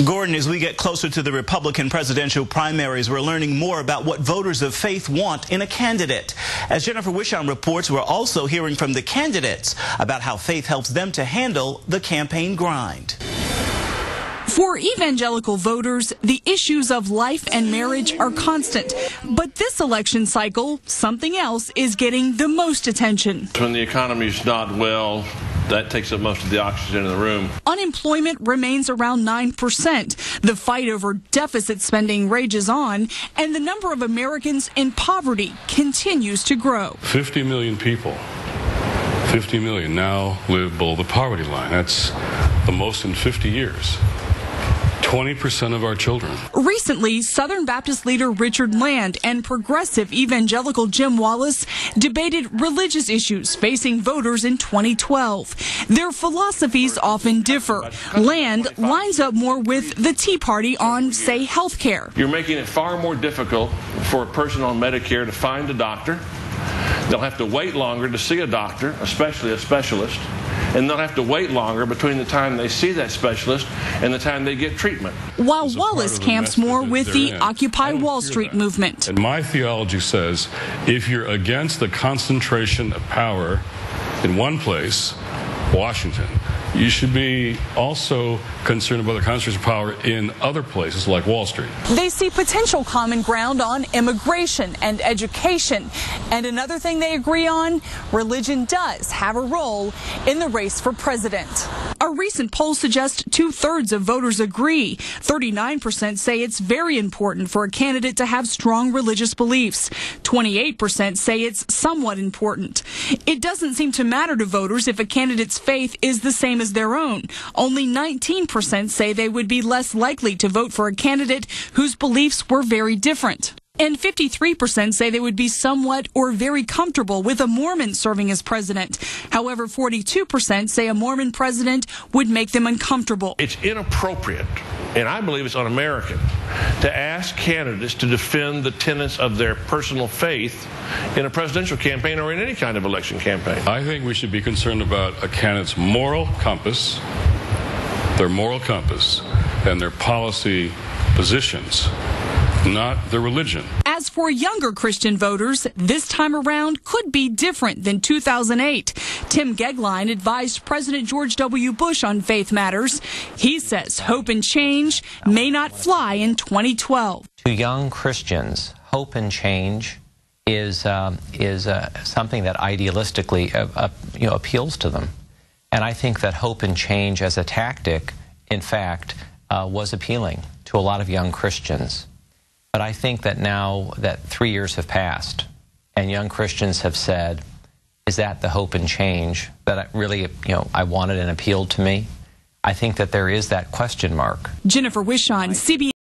Gordon, as we get closer to the Republican presidential primaries, we're learning more about what voters of faith want in a candidate. As Jennifer Wishon reports, we're also hearing from the candidates about how faith helps them to handle the campaign grind. For evangelical voters, the issues of life and marriage are constant. But this election cycle, something else is getting the most attention. When the economy's not well, that takes up most of the oxygen in the room. Unemployment remains around 9%. The fight over deficit spending rages on, and the number of Americans in poverty continues to grow. 50 million people, 50 million now live below the poverty line. That's the most in 50 years. 20% of our children. Recently, Southern Baptist leader Richard Land and progressive evangelical Jim Wallace debated religious issues facing voters in 2012. Their philosophies often differ. Land lines up more with the Tea Party on, say, health care. You're making it far more difficult for a person on Medicare to find a doctor. They'll have to wait longer to see a doctor, especially a specialist. And they'll have to wait longer between the time they see that specialist and the time they get treatment. While Wallace camps more with the Occupy Wall Street movement. And my theology says if you're against the concentration of power in one place, Washington, you should be also concerned about the concentration of power in other places like Wall Street. They see potential common ground on immigration and education. And another thing they agree on, religion does have a role in the race for president. A recent poll suggests 2/3 of voters agree. 39% say it's very important for a candidate to have strong religious beliefs. 28% say it's somewhat important. It doesn't seem to matter to voters if a candidate's faith is the same as their own. Only 19% say they would be less likely to vote for a candidate whose beliefs were very different. And 53% say they would be somewhat or very comfortable with a Mormon serving as president. However, 42% say a Mormon president would make them uncomfortable. It's inappropriate, and I believe it's un-American, to ask candidates to defend the tenets of their personal faith in a presidential campaign or in any kind of election campaign. I think we should be concerned about a candidate's moral compass, and their policy positions, not their religion. As for younger Christian voters, this time around could be different than 2008. Tim Gegline advised President George W. Bush on faith matters. He says hope and change may not fly in 2012. To young Christians, hope and change is something that idealistically appeals to them. And I think that hope and change as a tactic, in fact, was appealing to a lot of young Christians. But I think that now that 3 years have passed and young Christians have said, is that the hope and change that I really, I wanted and appealed to me? I think that there is that question mark. Jennifer Wishon, CBS.